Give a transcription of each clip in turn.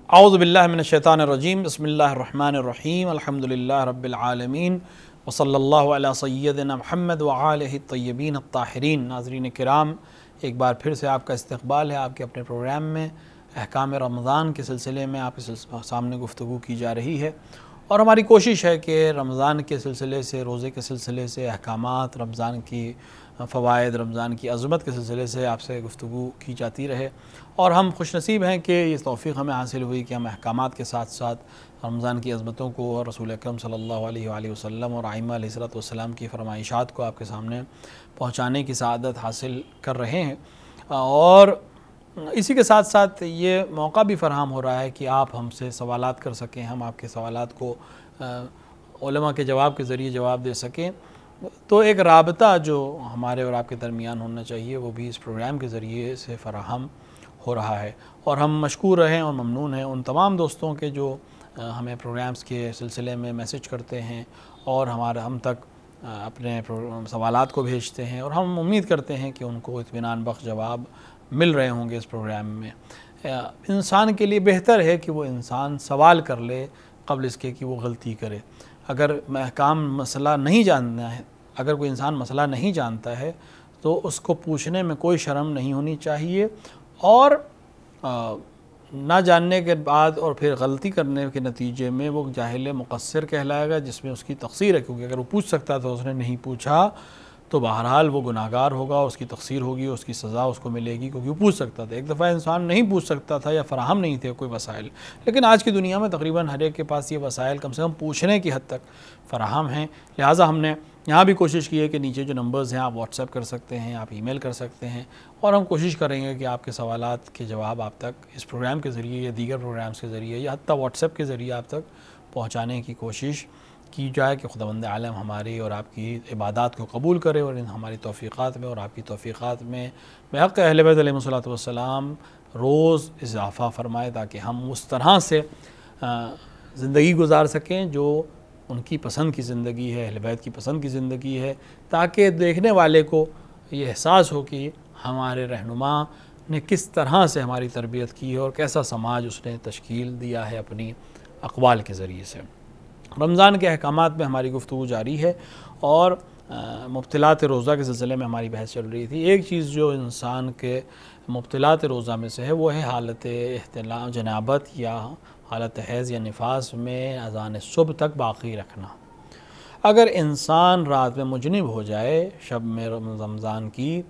اعوذ باللہ من الشیطان الرجیم، بسم اللہ الرحمن الرحیم، الحمدللہ رب العالمین، وصلی اللہ علی سیدنا محمد وآلہ الطیبین الطاہرین۔ ناظرین کرام، ایک بار پھر سے آپ کا استقبال ہے آپ کے اپنے پروگرام میں۔ احکام رمضان کے سلسلے میں آپ کے سامنے گفتگو کی جا رہی ہے، اور ہماری کوشش ہے کہ رمضان کے سلسلے سے، روزے کے سلسلے سے، احکامات، رمضان کی فوائد، رمضان کی عظمت کے سلسلے سے آپ سے گفتگو کی جاتی رہے۔ اور ہم خوش نصیب ہیں کہ یہ توفیق ہمیں حاصل ہوئی کہ ہم احکامات کے ساتھ ساتھ رمضان کی عظمتوں کو اور رسول اکرم صلی اللہ علیہ وآلہ وسلم اور ائمہ علیہ السلام کی فرمائشات کو آپ کے سامنے پہنچانے کی سعادت حاصل کر رہے ہیں، اور اسی کے ساتھ ساتھ یہ موقع بھی فراہم ہو رہا ہے کہ آپ ہم سے سوالات کر سکیں، ہم آپ کے سوالات کو علماء کے جواب کے ذریعے جواب دے سکیں۔ تو ایک رابطہ جو ہمارے اور آپ کے درمیان ہونا چاہیے وہ بھی اس پروگرام کے ذریعے سے فراہم ہو رہا ہے، اور ہم مشکور رہیں اور ممنون ہیں ان تمام دوستوں کے جو ہمیں پروگرامز کے سلسلے میں میسج کرتے ہیں اور ہم تک اپنے سوالات کو بھیجتے ہیں، اور ہم امید کرتے ہیں کہ ان کو اطمینان بخش جواب مل رہے ہوں گے اس پروگرام میں۔ انسان کے لیے بہتر ہے کہ وہ انسان سوال کر لے قبل اس کے کہ وہ غلطی کرے۔ اگر احکام مسئلہ نہیں جاننا ہے، اگر کوئی انسان مسئلہ نہیں جانتا ہے تو اس کو پوچھنے میں کوئی شرم نہیں ہونی چاہیے، اور نہ جاننے کے بعد اور پھر غلطی کرنے کے نتیجے میں وہ جاہل مقصر کہلائے گا، جس میں اس کی تقصیر ہے، کیونکہ اگر وہ پوچھ سکتا تھا اس نے نہیں پوچھا تو بہرحال وہ گناہگار ہوگا، اس کی تقصیر ہوگی، اس کی سزا اس کو ملے گی، کیونکہ وہ پوچھ سکتا تھا۔ ایک دفعہ انسان نہیں پوچھ سکتا تھا یا فراہم نہیں تھے کوئی وسائل، لیکن آج کی دنیا میں تقریباً ہر ایک کے پاس یہ وسائل کم سے کم پوچھنے کی حد تک فراہم ہیں۔ لہٰذا ہم نے یہاں بھی کوشش کی ہے کہ نیچے جو نمبرز ہیں آپ واٹس ایپ کر سکتے ہیں، آپ ای میل کر سکتے ہیں، اور ہم کوشش کریں گے کہ آپ کے سوالات کے جواب آپ تک اس پروگرام کے ذریعے یا دیگر پروگرامز کے ذریعے یا حتیٰ واٹس ایپ کے ذریعے آپ تک پہنچانے کی کوشش کی جائے کہ خداوند عالم ہماری اور آپ کی عبادات کو قبول کرے، اور ہماری توفیقات میں اور آپ کی توفیقات میں بحق اہل بیت علیہم السلام روز اضافہ فرمائے، تاکہ ہم اس طرح سے زندگی گزار سکیں جو ان کی پسند کی زندگی ہے، اہل بیت کی پسند کی زندگی ہے، تاکہ دیکھنے والے کو یہ احساس ہو کہ ہمارے رہنما نے کس طرح سے ہماری تربیت کی ہے اور کیسا سماج اس نے تشکیل دیا ہے اپنی اقوال کے ذریعے سے۔ رمضان کے احکامات میں ہماری گفتگو جاری ہے، اور مبطلات روزہ کے سلسلے میں ہماری بحث چل رہی تھی۔ ایک چیز جو انسان کے مبطلات روزہ میں سے ہے وہ ہے حالت احتلام، جنابت یا حالت حیض یا نفاس میں اذان صبح تک باقی رکھنا۔ اگر انسان رات میں مجنب ہو جائے شب میں رمضان کی،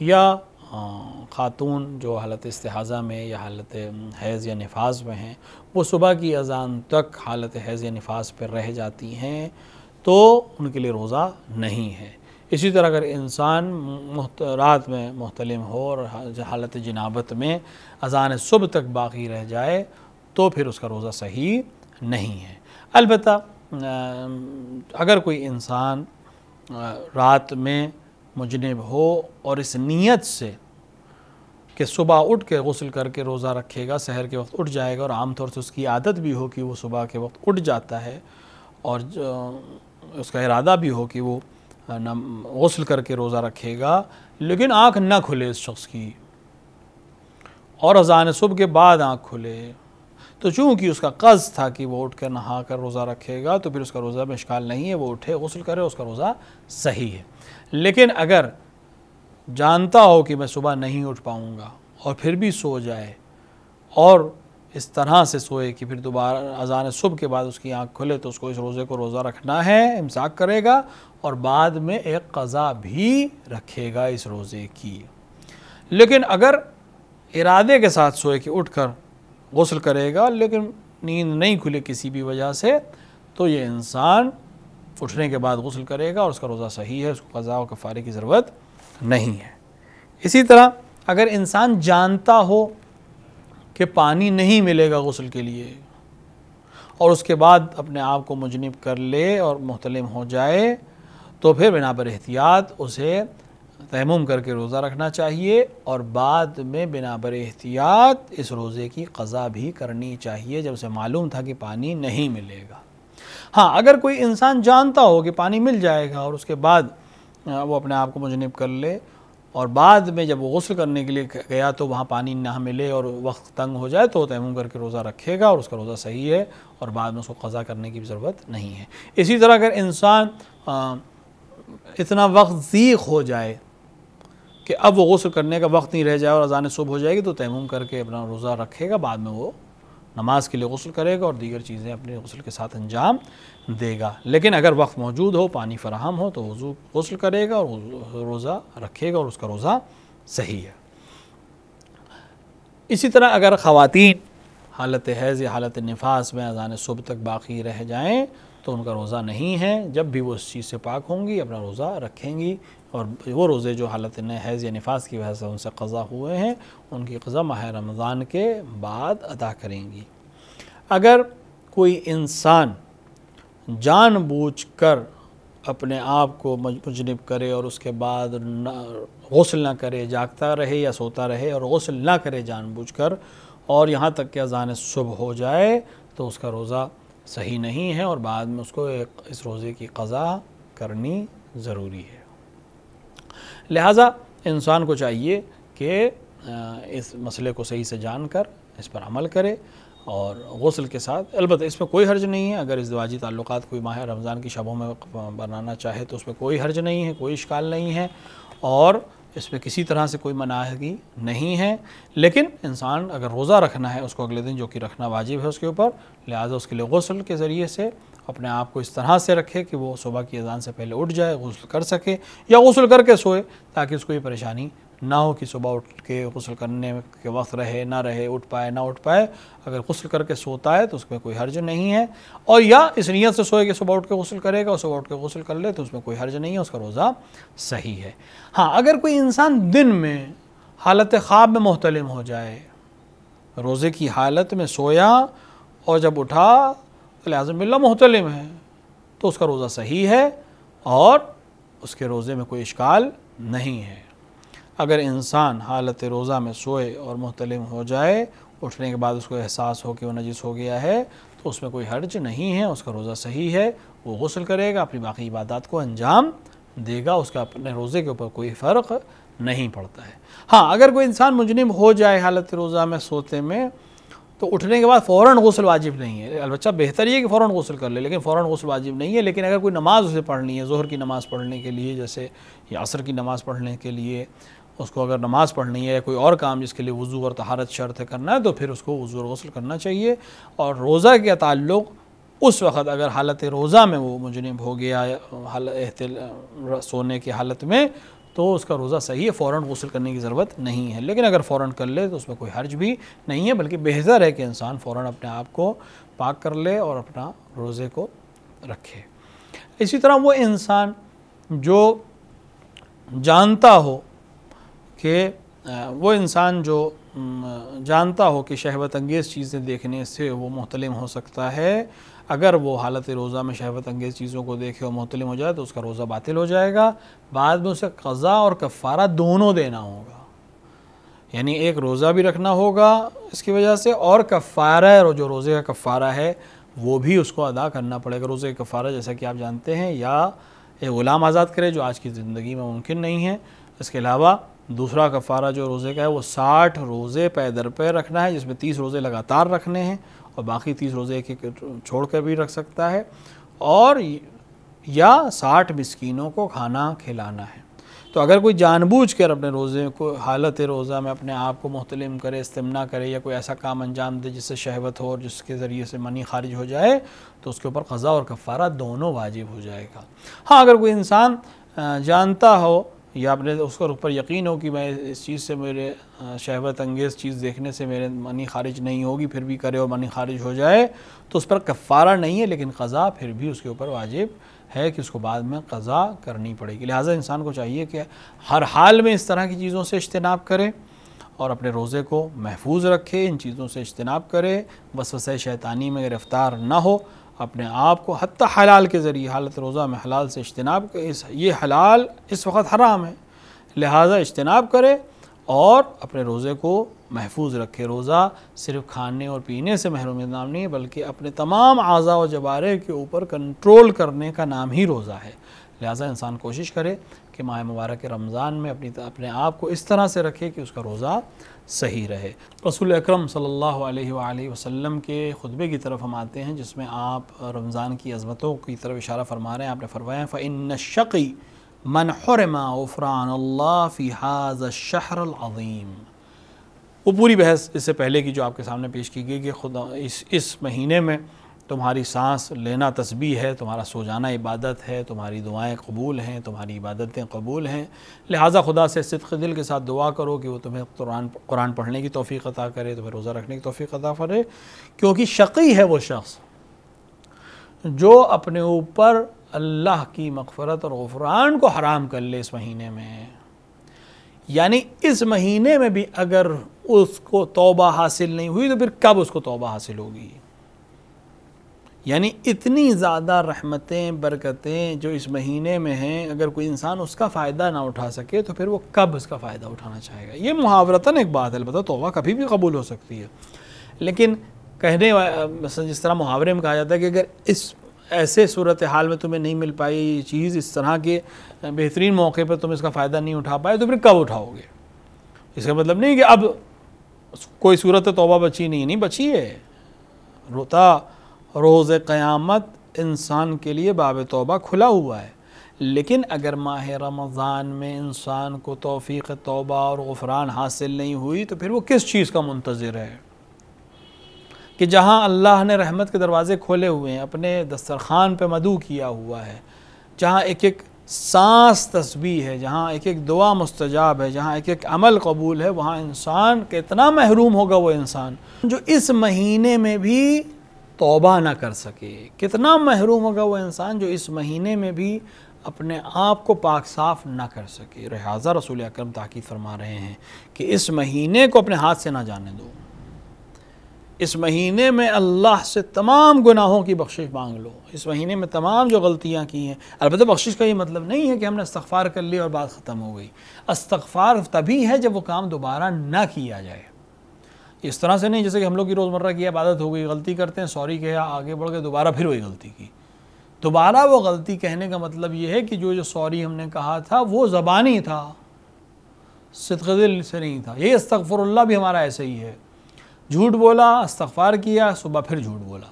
یا خاتون جو حالت استحاضہ میں یا حالت حیض یا نفاس میں ہیں وہ صبح کی اذان تک حالت حیض یا نفاس پر رہ جاتی ہیں تو ان کے لیے روزہ نہیں ہے۔ اسی طرح اگر انسان رات میں محتلم ہو اور حالت جنابت میں اذان صبح تک باقی رہ جائے تو پھر اس کا روزہ صحیح نہیں ہے۔ البتہ اگر کوئی انسان رات میں مجنب ہو اور اس نیت سے کہ صبح اٹھ کے غسل کر کے روزہ رکھے گا، سحر کے وقت اٹھ جائے گا، اور عام طور سے اس کی عادت بھی ہو کہ وہ صبح کے وقت اٹھ جاتا ہے، اور اس کا ارادہ بھی ہو کہ وہ غسل کر کے روزہ رکھے گا، لیکن آنکھ نہ کھلے اس شخص کی اور اذان صبح کے بعد آنکھ کھلے، تو چونکہ اس کا قصد تھا کہ وہ اٹھ کر نہا کر روزہ رکھے گا تو پھر اس کا روزہ میں اشکال نہیں ہے، وہ اٹھے غسل کرے، اس کا روزہ صحیح ہے۔ لیکن اگر جانتا ہو کہ میں صبح نہیں اٹھ پاؤں گا اور پھر بھی سو جائے، اور اس طرح سے سوئے کہ پھر دوبارہ اذان صبح کے بعد اس کی آنکھ کھلے، تو اس کو اس روزے کو روزہ رکھنا ہے، امساک کرے گا، اور بعد میں ایک قضا بھی رکھے گا اس روزے کی۔ لیکن اگر ارادے کے ساتھ سوئے کہ اٹھ کر غسل کرے گا لیکن نیند نہیں کھلے کسی بھی وجہ سے، تو یہ انسان اٹھنے کے بعد غسل کرے گا اور اس کا روزہ صحیح ہے، اس کو قضا و کفارے کی ضرورت نہیں ہے۔ اسی طرح اگر انسان جانتا ہو کہ پانی نہیں ملے گا غسل کے لیے اور اس کے بعد اپنے آپ کو مجنب کر لے اور محتلم ہو جائے، تو پھر بنا پر احتیاط اسے تیمم کر کے روزہ رکھنا چاہیے، اور بعد میں بنا پر احتیاط اس روزے کی قضا بھی کرنی چاہیے جب اسے معلوم تھا کہ پانی نہیں ملے گا۔ ہاں، اگر کوئی انسان جانتا ہو کہ پانی مل جائے گا اور اس کے بعد وہ اپنے آپ کو مجنب کر لے، اور بعد میں جب وہ غسل کرنے کے لیے گیا تو وہاں پانی نہ ملے اور وقت تنگ ہو جائے تو تیمم کر کے روزہ رکھے گا اور اس کا روزہ صحیح ہے اور بعد میں اس کو قضا کرنے کی بھی ضرورت نہیں ہے۔ اسی طرح اگر انسان اتنا وقت ضیق ہو جائے کہ اب وہ غسل کرنے کا وقت نہیں رہ جائے اور اذان صبح ہو جائے گی تو تیمم کر کے اپنا روزہ رکھے گا، بعد میں وہ نماز کے لیے غسل کرے گا اور دیگر چیزیں اپنے غسل کے ساتھ انجام دے گا۔ لیکن اگر وقت موجود ہو، پانی فراہم ہو تو غسل کرے گا اور روزہ رکھے گا اور اس کا روزہ صحیح ہے۔ اسی طرح اگر خواتین حالت حیض یا حالت نفاس میں اذان صبح تک باقی رہ جائیں تو ان کا روزہ نہیں ہے، جب بھی وہ اس چیز سے پاک ہوں گی اپنا روزہ رکھیں گی، اور وہ روزے جو حالت حیض یا نفاس کی وجہ سے ان سے قضا ہوئے ہیں ان کی قضا ماہ رمضان کے بعد ادا کریں گی۔ اگر کوئی انسان جان بوجھ کر اپنے آپ کو مجنب کرے اور اس کے بعد غسل نہ کرے، جاگتا رہے یا سوتا رہے اور غسل نہ کرے جان بوجھ کر، اور یہاں تک کہ اذان صبح ہو جائے تو اس کا روزہ صحیح نہیں ہے اور بعد میں اس کو اس روزے کی قضا کرنی ضروری ہے۔ لہٰذا انسان کو چاہیے کہ اس مسئلے کو صحیح سے جان کر اس پر عمل کرے اور غسل کے ساتھ، البتہ اس میں کوئی حرج نہیں ہے، اگر ازدواجی تعلقات کوئی ماہ رمضان کی شبوں میں بنانا چاہے تو اس میں کوئی حرج نہیں ہے، کوئی اشکال نہیں ہے اور اس میں کسی طرح سے کوئی مناہی نہیں ہے۔ لیکن انسان اگر روزہ رکھنا ہے اس کو اگلے دن جو کہ رکھنا واجب ہے اس کے اوپر، لہٰذا اس کے لیے غسل کے ذریعے سے اپنے آپ کو اس طرح سے رکھے کہ وہ صبح کی اذان سے پہلے اٹھ جائے، غسل کر سکے یا غسل کر کے سوئے تاکہ اس کو یہ پریشانی نہ ہو کہ صبح اٹھ کے غسل کرنے کے وقت رہے نہ رہے، اٹھ پائے نہ اٹھ پائے۔ اگر غسل کر کے سوتا ہے تو اس میں کوئی حرج نہیں ہے، اور یا اس نیت سے سوئے کہ صبح اٹھ کے غسل کرے گا اور صبح اٹھ کے غسل کر لے تو اس میں کوئی حرج نہیں ہے، اس کا روزہ صحیح ہے۔ ہاں اگر کوئی انسان دن میں حالت خواب میں محتلم ہو جائے، روزے کی حالت میں سویا اور جب اٹھا لازم باللہ محتلم ہے تو اس کا روزہ صحیح ہے اور اس کے روزے میں کوئی اشکال نہیں ہے۔ اگر انسان حالت روزہ میں سوئے اور محتلم ہو جائے، اٹھنے کے بعد اس کو احساس ہو کہ وہ نجس ہو گیا ہے تو اس میں کوئی حرج نہیں ہے، اس کا روزہ صحیح ہے، وہ غسل کرے گا، اپنی باقی عبادات کو انجام دے گا، اس کا اپنے روزے کے اوپر کوئی فرق نہیں پڑتا ہے۔ ہاں اگر کوئی انسان مجنب ہو جائے حالت روزہ میں سوتے میں تو اٹھنے کے بعد فوراً غسل واجب نہیں ہے، البتہ بہتر یہ ہے کہ فوراً غسل کر لے، لیکن فوراً غسل واجب نہیں ہے۔ لیکن اگر کوئی نماز اسے پڑھنی ہے، ظہر کی نماز پڑھنے کے لیے جیسے یا عصر کی نماز پڑھنے کے لیے، اس کو اگر نماز پڑھنی ہے یا کوئی اور کام جس کے لیے وضو اور طہارت شرط ہے کرنا ہے تو پھر اس کو وضو اور غسل کرنا چاہیے۔ اور روزہ کے تعلق اس وقت اگر حالت روزہ میں وہ مجنب ہو گیا سونے کی حالت میں تو اس کا روزہ صحیح ہے، فوراً غسل کرنے کی ضرورت نہیں ہے۔ لیکن اگر فوراً کر لے تو اس میں کوئی حرج بھی نہیں ہے، بلکہ بہتر ہے کہ انسان فوراً اپنے آپ کو پاک کر لے اور اپنا روزے کو رکھے۔ اسی طرح وہ انسان جو جانتا ہو کہ شہوت انگیز چیزیں دیکھنے سے وہ محتلم ہو سکتا ہے، اگر وہ حالت روزہ میں شہوت انگیز چیزوں کو دیکھے اور محتلم ہو جائے تو اس کا روزہ باطل ہو جائے گا، بعد میں اسے قضا اور کفارہ دونوں دینا ہوگا، یعنی ایک روزہ بھی رکھنا ہوگا اس کی وجہ سے اور کفارہ اور جو روزے کا کفارہ ہے وہ بھی اس کو ادا کرنا پڑے گا۔ روزے کا کفارہ جیسا کہ آپ جانتے ہیں یا ایک غلام آزاد کرے جو آج کی زندگی میں ممکن نہیں ہے، اس کے علاوہ دوسرا کفارہ جو روزے کا ہے وہ 60 روزے پے در پے رکھنا ہے، جس میں 30 روزے لگاتار رکھنے ہیں اور باقی 30 روزے ایک چھوڑ کر بھی رکھ سکتا ہے، اور یا 60 مسکینوں کو کھانا کھلانا ہے۔ تو اگر کوئی جان بوجھ کر اپنے روزے کو حالت روزہ میں اپنے آپ کو محتلم کرے، استمنا کرے یا کوئی ایسا کام انجام دے جس سے شہوت ہو اور جس کے ذریعے سے منی خارج ہو جائے تو اس کے اوپر قضا اور کفارہ دونوں واجب ہو جائے گا۔ ہاں اگر کوئی انسان جانتا ہو یا اپنے اس کے اوپر یقین ہو کہ میں اس چیز سے میرے شہوت انگیز چیز دیکھنے سے میرے منی خارج نہیں ہوگی، پھر بھی کرے اور منی خارج ہو جائے تو اس پر کفارہ نہیں ہے، لیکن قضا پھر بھی اس کے اوپر واجب ہے کہ اس کو بعد میں قضا کرنی پڑے گی۔ لہٰذا انسان کو چاہیے کہ ہر حال میں اس طرح کی چیزوں سے اجتناب کرے اور اپنے روزے کو محفوظ رکھے، ان چیزوں سے اجتناب کرے، وسوسہ شیطانی میں گرفتار نہ ہو، اپنے آپ کو حتی حلال کے ذریعے حالت روزہ میں حلال سے اجتناب یہ حلال اس وقت حرام ہے، لہٰذا اجتناب کرے اور اپنے روزے کو محفوظ رکھے۔ روزہ صرف کھانے اور پینے سے محروم نام نہیں ہے بلکہ اپنے تمام اعضاء و جوارح کے اوپر کنٹرول کرنے کا نام ہی روزہ ہے۔ لہٰذا انسان کوشش کرے کہ ماہ مبارک رمضان میں اپنے آپ کو اس طرح سے رکھے کہ اس کا روزہ صحیح رہے۔ رسول اکرم صلی اللہ علیہ وآلہ وسلم کے خطبے کی طرف ہم آتے ہیں جس میں آپ رمضان کی عظمتوں کی طرف اشارہ فرما رہے ہیں۔ آپ نے فرمایا فَإِنَّ الشَّقِي مَنْ حُرِمَ غُفْرَانَ اللَّهِ فِي هَذَا الشَّهْرِ الْعَظِيمِ۔ وہ پوری بحث اس سے پہلے کی جو آپ کے سامنے پیش کی گئی کہ خدا اس مہینے میں تمہاری سانس لینا تسبیح ہے، تمہارا سو جانا عبادت ہے، تمہاری دعائیں قبول ہیں، تمہاری عبادتیں قبول ہیں، لہٰذا خدا سے صدق دل کے ساتھ دعا کرو کہ وہ تمہیں قرآن پڑھنے کی توفیق عطا کرے، تمہیں روزہ رکھنے کی توفیق عطا کرے، کیونکہ شقی ہے وہ شخص جو اپنے اوپر اللہ کی مغفرت اور غفران کو حرام کر لے اس مہینے میں۔ یعنی اس مہینے میں بھی اگر اس کو توبہ حاصل نہیں ہوئی تو پھر کب اس کو توبہ حاصل ہوگی؟ یعنی اتنی زیادہ رحمتیں برکتیں جو اس مہینے میں ہیں، اگر کوئی انسان اس کا فائدہ نہ اٹھا سکے تو پھر وہ کب اس کا فائدہ اٹھانا چاہے گا؟ یہ محاورتاً ایک بات ہے، البتہ توبہ کبھی بھی قبول ہو سکتی ہے، لیکن کہنے مثلا جس طرح محاورے میں کہا جاتا ہے کہ اگر اس ایسے صورتحال میں تمہیں نہیں مل پائی یہ چیز، اس طرح کے بہترین موقع پر تم اس کا فائدہ نہیں اٹھا پائے تو پھر کب اٹھاؤ گے؟ اس کا مطلب نہیں کہ اب کوئی صورت توبہ بچی نہیں بچی ہے۔ روز قیامت انسان کے لیے باب توبہ کھلا ہوا ہے، لیکن اگر ماہ رمضان میں انسان کو توفیق توبہ اور غفران حاصل نہیں ہوئی تو پھر وہ کس چیز کا منتظر ہے؟ کہ جہاں اللہ نے رحمت کے دروازے کھولے ہوئے ہیں، اپنے دسترخوان پہ مدعو کیا ہوا ہے، جہاں ایک ایک سانس تسبیح ہے، جہاں ایک ایک دعا مستجاب ہے، جہاں ایک ایک عمل قبول ہے، وہاں انسان کتنا محروم ہوگا وہ انسان جو اس مہینے میں بھی توبہ نہ کر سکے؟ کتنا محروم ہوگا وہ انسان جو اس مہینے میں بھی اپنے آپ کو پاک صاف نہ کر سکے؟ لہٰذا رسول اکرم تاکید فرما رہے ہیں کہ اس مہینے کو اپنے ہاتھ سے نہ جانے دو۔ اس مہینے میں اللہ سے تمام گناہوں کی بخشش مانگ لو، اس مہینے میں تمام جو غلطیاں کی ہیں۔ البتہ بخشش کا یہ مطلب نہیں ہے کہ ہم نے استغفار کر لی اور بات ختم ہو گئی۔ استغفار تبھی ہے جب وہ کام دوبارہ نہ کیا جائے، اس طرح سے نہیں جیسے کہ ہم لوگ کی روزمرہ کی عبادت ہو گئی، غلطی کرتے ہیں، سوری کہا، آگے بڑھ کے دوبارہ پھر وہی غلطی کی۔ دوبارہ وہ غلطی کہنے کا مطلب یہ ہے کہ جو سوری ہم نے کہا تھا وہ زبانی تھا، صدق دل سے نہیں تھا۔ یہ استغفر اللہ بھی ہمارا ایسے ہی ہے، جھوٹ بولا، استغفار کیا، صبح پھر جھوٹ بولا،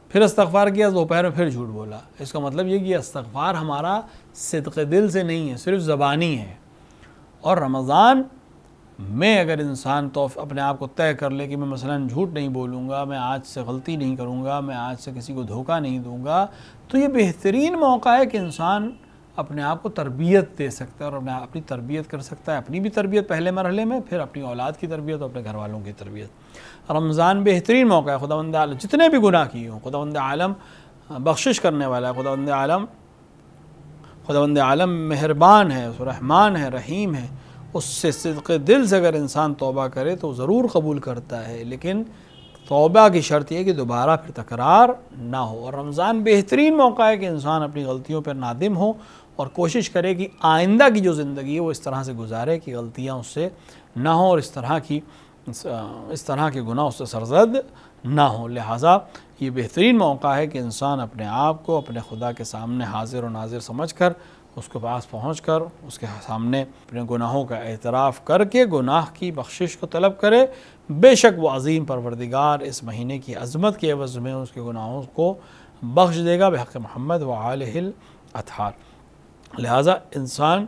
پھر استغفار کیا، دوپہر میں پھر جھوٹ بولا۔ اس کا مطلب یہ کہ استغفار ہمارا صدق دل سے نہیں ہے، صرف زبانی ہے۔ اور رمضان میں اگر انسان تو اپنے آپ کو طے کر لے کہ میں مثلاً جھوٹ نہیں بولوں گا، میں آج سے غلطی نہیں کروں گا، میں آج سے کسی کو دھوکہ نہیں دوں گا، تو یہ بہترین موقع ہے کہ انسان اپنے آپ کو تربیت دے سکتا ہے اور اپنی تربیت کر سکتا ہے، اپنی بھی تربیت پہلے مرحلے میں، پھر اپنی اولاد کی تربیت اور اپنے گھر والوں کی تربیت۔ رمضان بہترین موقع ہے، خداوند عالم جتنے بھی گناہ کیے ہوں، خداوند عالم بخشش کرنے والا ہے، خداوند عالم مہربان ہے، رحمان ہے، رحیم ہے۔ اس سے صدق دل سے اگر انسان توبہ کرے تو ضرور قبول کرتا ہے، لیکن توبہ کی شرط یہ ہے کہ دوبارہ پھر تکرار نہ ہو۔ اور رمضان بہترین موقع ہے کہ انسان اپنی غلطیوں پر نادم ہو اور کوشش کرے کہ آئندہ کی جو زندگی ہے وہ اس طرح سے گزارے کہ غلطیاں اس سے نہ ہوں اور اس طرح کے گناہ اس سے سرزد نہ ہوں۔ لہٰذا یہ بہترین موقع ہے کہ انسان اپنے آپ کو اپنے خدا کے سامنے حاضر و ناظر سمجھ کر، اس کے پاس پہنچ کر اس کے سامنے اپنے گناہوں کا اعتراف کر کے گناہ کی بخشش کو طلب کرے۔ بے شک وہ عظیم پروردگار اس مہینے کی عظمت کے عوض میں اس کے گناہوں کو بخش دے گا بحق محمد و آلہ الاطہار۔ لہٰذا انسان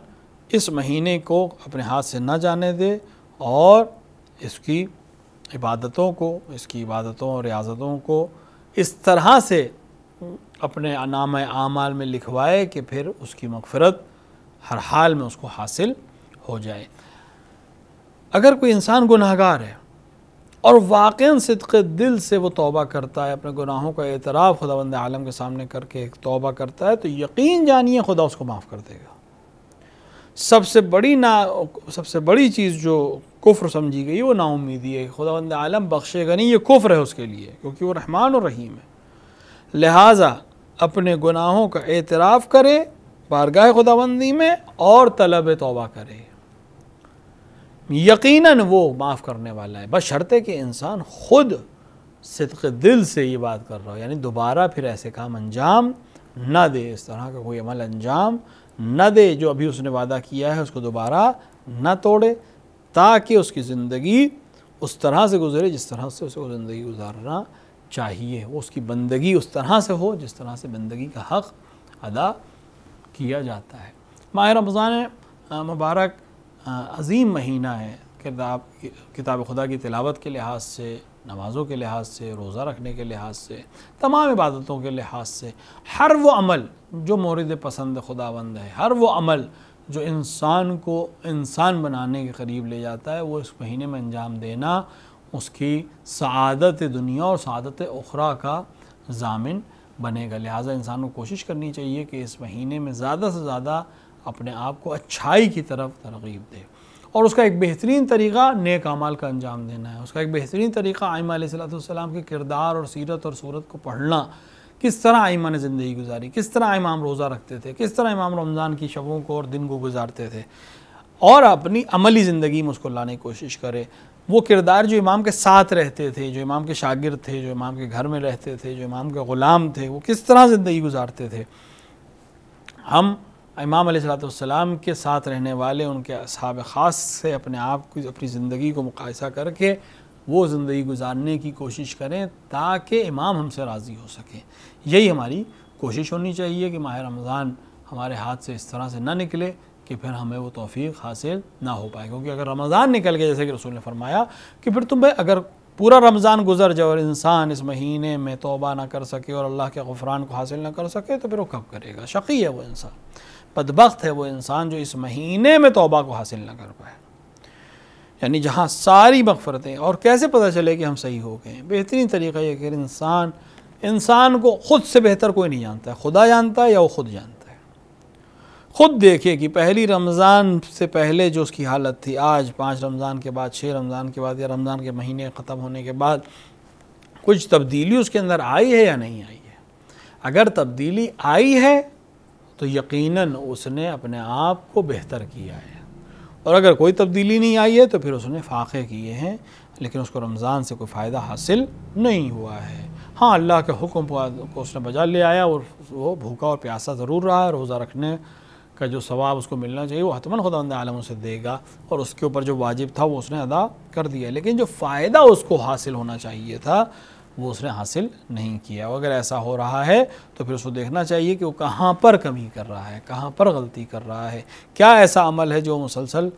اس مہینے کو اپنے ہاتھ سے نہ جانے دے اور اس کی عبادتوں اور ریاضتوں کو اس طرح سے اپنے نامہ اعمال میں لکھوائے کہ پھر اس کی مغفرت ہر حال میں اس کو حاصل ہو جائے۔ اگر کوئی انسان گناہگار ہے اور واقعاً صدق دل سے وہ توبہ کرتا ہے، اپنے گناہوں کا اعتراف خداوند عالم کے سامنے کر کے توبہ کرتا ہے، تو یقین جانیے خدا اس کو معاف کر دے گا۔ سب سے بڑی چیز جو کفر سمجھی گئی وہ نا امیدی ہے، خداوند عالم بخشے گا نہیں، یہ کفر ہے اس کے لیے، کیونکہ وہ رحمان اور رحیم ہے۔ لہٰذا اپنے گناہوں کا اعتراف کرے بارگاہ خداوندی میں اور طلب توبہ کرے، یقیناً وہ معاف کرنے والا ہے، بس شرط ہے کہ انسان خود صدق دل سے یہ بات کر رہا ہو، یعنی دوبارہ پھر ایسے کام انجام نہ دے، اس طرح کا کوئی عمل انجام نہ دے، جو ابھی اس نے وعدہ کیا ہے اس کو دوبارہ نہ توڑے، تاکہ اس کی زندگی اس طرح سے گزرے جس طرح سے اسے زندگی گزارنا چاہیے، وہ اس کی بندگی اس طرح سے ہو جس طرح سے بندگی کا حق ادا کیا جاتا ہے۔ ماہ رمضان مبارک عظیم مہینہ ہے، کتاب خدا کی تلاوت کے لحاظ سے، نمازوں کے لحاظ سے، روزہ رکھنے کے لحاظ سے، تمام عبادتوں کے لحاظ سے، ہر وہ عمل جو مورد پسند خداوند ہے، ہر وہ عمل جو انسان کو انسان بنانے کے قریب لے جاتا ہے، وہ اس مہینے میں انجام دینا اس کی سعادت دنیا اور سعادت اخرى کا ضامن بنے گا۔ لہٰذا انسان کو کوشش کرنی چاہیے کہ اس مہینے میں زیادہ سے زیادہ اپنے آپ کو اچھائی کی طرف ترغیب دے، اور اس کا ایک بہترین طریقہ نیک اعمال کا انجام دینا ہے۔ اس کا ایک بہترین طریقہ ائمہ علیہ السلام کے کردار اور سیرت اور صورت کو پڑھنا، کس طرح ائمہ نے زندگی گزاری، کس طرح امام روزہ رکھتے تھے، کس طرح امام رمضان کی شبوں کو اور دن کو گزارتے تھے، اور اپنی عملی زندگی میں اس کو لانے کی کوشش کرے۔ وہ کردار جو امام کے ساتھ رہتے تھے، جو امام کے شاگرد تھے، جو امام کے گھر میں رہتے تھے، جو امام کے غلام تھے، وہ کس طرح زندگی گزارتے تھے۔ ہم امام علیہ السلام کے ساتھ رہنے والے ان کے اصحاب خاص سے اپنے آپ کو، اپنی زندگی کو مقایسہ کر کے وہ زندگی گزارنے کی کوشش کریں تاکہ امام ہم سے راضی ہو سکیں۔ یہی ہماری کوشش ہونی چاہیے کہ ماہ رمضان ہمارے ہاتھ سے اس طرح سے نہ نکلے کہ پھر ہمیں وہ توفیق حاصل نہ ہو پائے، کیونکہ اگر رمضان نکل گیا، جیسے کہ رسول نے فرمایا کہ پھر تمہیں اگر پورا رمضان گزر جائے اور انسان اس مہینے میں توبہ نہ کر سکے اور اللہ کے غفران کو حاصل نہ کر سکے تو پھر وہ کب کرے گا؟ شقی ہے وہ انسان، بدبخت ہے وہ انسان جو اس مہینے میں توبہ کو حاصل نہ کر پائے۔ یعنی جہاں ساری مغفرتیں، اور کیسے پتہ چلے کہ ہم صحیح ہو گئے ہیں؟ بہترین طریقہ یہ کہ انسان کو خود سے بہتر کوئی نہیں جانتا ہے، خدا جانتا ہے یا وہ خود جانتا ہے۔ خود دیکھے کہ پہلی رمضان سے پہلے جو اس کی حالت تھی، آج 5 رمضان کے بعد، 6 رمضان کے بعد، یا رمضان کے مہینے ختم ہونے کے بعد کچھ تبدیلی اس کے اندر آئی ہے یا نہیں آئی ہے۔ اگر تبدیلی آئی ہے تو یقیناً اس نے اپنے آپ کو بہتر کیا ہے، اور اگر کوئی تبدیلی نہیں آئی ہے تو پھر اس نے فاقے کیے ہیں، لیکن اس کو رمضان سے کوئی فائدہ حاصل نہیں ہوا ہے۔ ہاں، اللہ کے حکم کو اس نے بجا لے آیا، اور وہ بھوکا اور پیاسا ضرور رہا ہے، روزہ رکھنے کا جو ثواب اس کو ملنا چاہیے وہ حتماً خداوند عالم اسے دے گا، اور اس کے اوپر جو واجب تھا وہ اس نے ادا کر دیا، لیکن جو فائدہ اس کو حاصل ہونا چاہیے تھا وہ اس نے حاصل نہیں کیا۔ اگر ایسا ہو رہا ہے تو پھر اس کو دیکھنا چاہیے کہ وہ کہاں پر کمی کر رہا ہے، کہاں پر غلطی کر رہا ہے، کیا ایسا عمل ہے جو مسلسل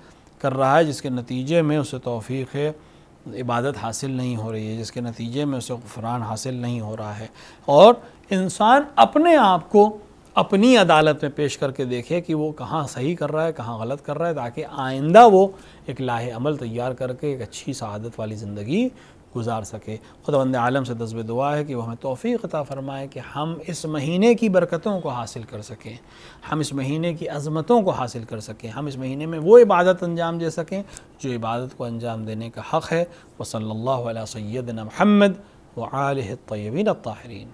کر رہا ہے جس کے نتیجے میں اسے توفیق عبادت حاصل نہیں ہو رہی ہے، جس کے نتیجے میں اسے غفران حاصل نہیں ہو رہا ہے۔ اور انسان اپنے آپ کو اپنی عدالت میں پیش کر کے دیکھے کہ وہ کہاں صحیح کر رہا ہے، کہاں غلط کر رہا ہے، تاکہ آئندہ وہ ایک لاہ عمل تیار کر کے ایک اچھی سعادت والی زندگی گزار سکے۔ خداوند عالم سے دعوت دعا ہے کہ وہ ہمیں توفیق عطا فرمائے کہ ہم اس مہینے کی برکتوں کو حاصل کر سکیں، ہم اس مہینے کی عظمتوں کو حاصل کر سکیں، ہم اس مہینے میں وہ عبادت انجام دے سکیں جو عبادت کو انجام دینے کا حق ہے۔ وصلی اللہ علی سیدنا محمد وآلہ الطیبین الطاہرین۔